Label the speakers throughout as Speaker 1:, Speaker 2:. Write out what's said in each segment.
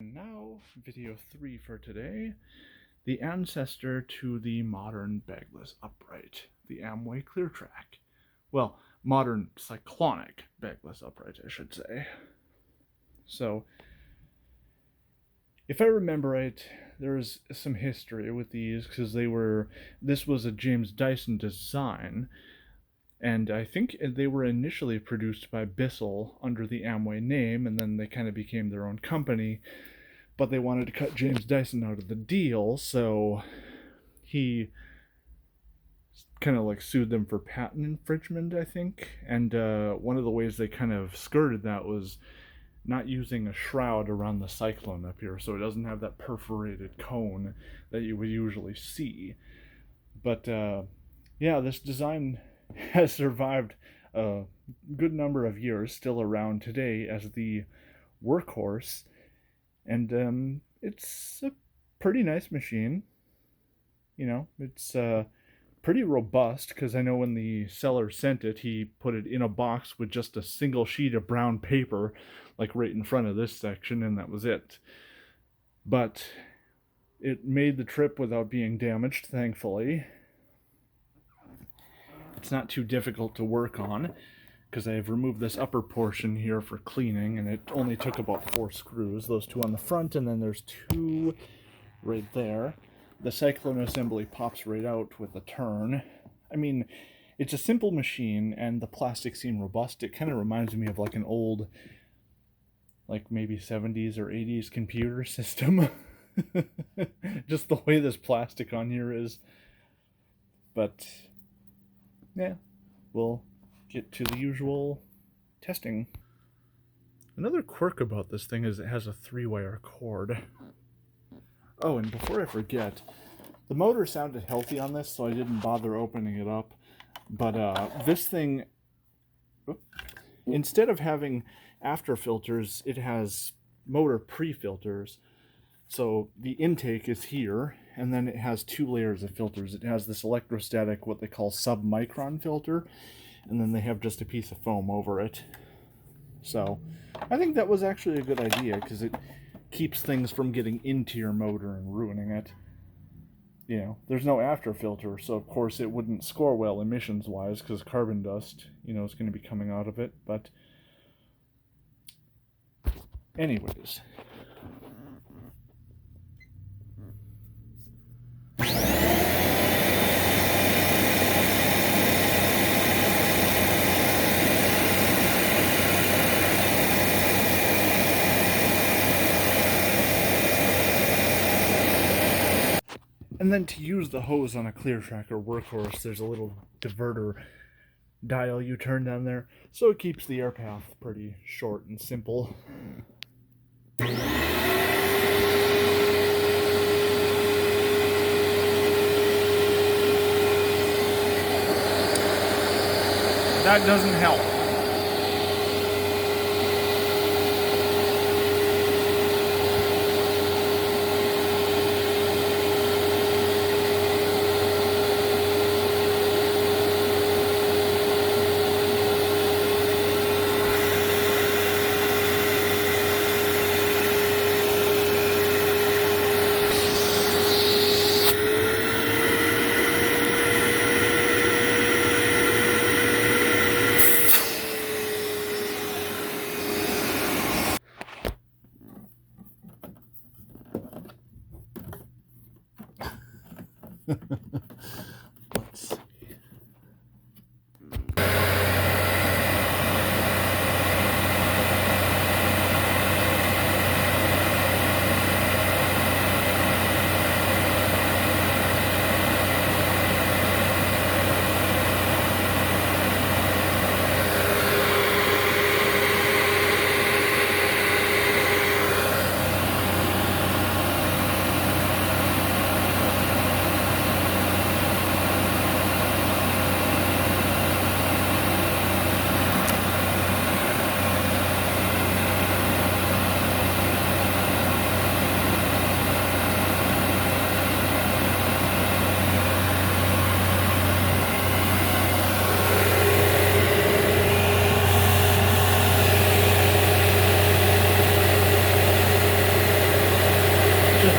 Speaker 1: Now, video 3 for today, the ancestor to the modern bagless upright, the Amyway Cleartrak. Well, modern cyclonic bagless upright, I should say. So, if I remember right, there's some history with these because this was a James Dyson design, and I think they were initially produced by Bissell under the Amway name, and then they kind of became their own company. But they wanted to cut James Dyson out of the deal, so he kind of like sued them for patent infringement, I think. And one of the ways they kind of skirted that was not using a shroud around the cyclone up here, so it doesn't have that perforated cone that you would usually see. But yeah, this design has survived a good number of years, still around today as the workhorse. And it's a pretty nice machine. You know, it's pretty robust, because I know when the seller sent it, he put it in a box with just a single sheet of brown paper, like right in front of this section, and that was it. But it made the trip without being damaged, thankfully. It's not too difficult to work on, because I have removed this upper portion here for cleaning, and it only took about 4 screws, those 2 on the front, and then there's 2 right there. The cyclone assembly pops right out with a turn. I mean, it's a simple machine, and the plastics seem robust. It kind of reminds me of like an old, like maybe 70s or 80s computer system. Just the way this plastic on here is. But yeah, we'll get to the usual testing. Another quirk about this thing is it has a 3-wire cord. Oh, and before I forget, the motor sounded healthy on this, so I didn't bother opening it up. But this thing, instead of having after filters, it has motor pre-filters. So the intake is here, and then it has 2 layers of filters. It has this electrostatic, what they call sub-micron filter, and then they have just a piece of foam over it. So I think that was actually a good idea, because it keeps things from getting into your motor and ruining it. You know, there's no after filter, so of course it wouldn't score well emissions wise, because carbon dust, you know, is going to be coming out of it. But anyways, and then to use the hose on a Cleartrak or workhorse, there's a little diverter dial you turn down there, so it keeps the air path pretty short and simple. That doesn't help. Let's see.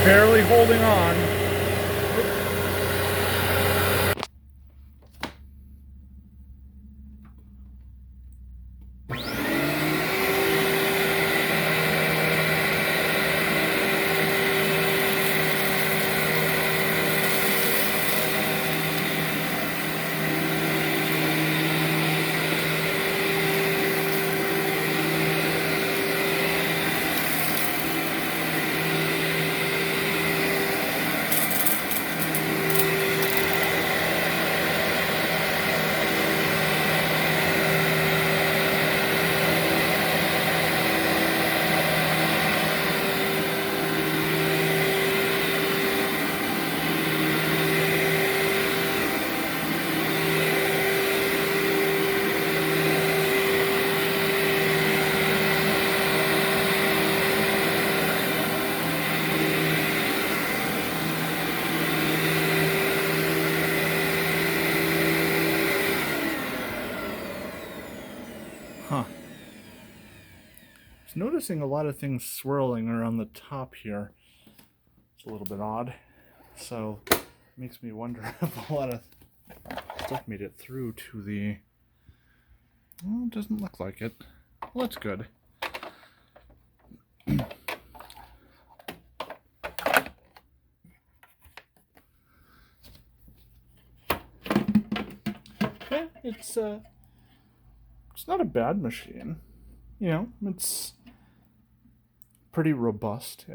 Speaker 1: Barely holding on. Huh. Just noticing a lot of things swirling around the top here. It's a little bit odd. So it makes me wonder if a lot of stuff made it through to the... Well, it doesn't look like it. Well, that's good. Yeah, it's not a bad machine. You know, it's pretty robust,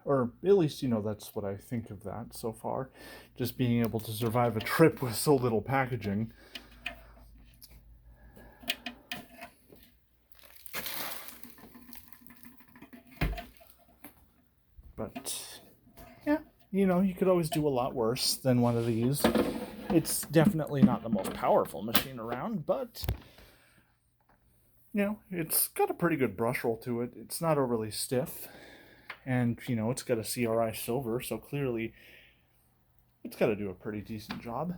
Speaker 1: or at least, you know, that's what I think of that so far. Just being able to survive a trip with so little packaging. But, yeah, you know, you could always do a lot worse than one of these. It's definitely not the most powerful machine around, but, you know, it's got a pretty good brush roll to it. It's not overly stiff. And, you know, it's got a CRI silver, so clearly it's got to do a pretty decent job.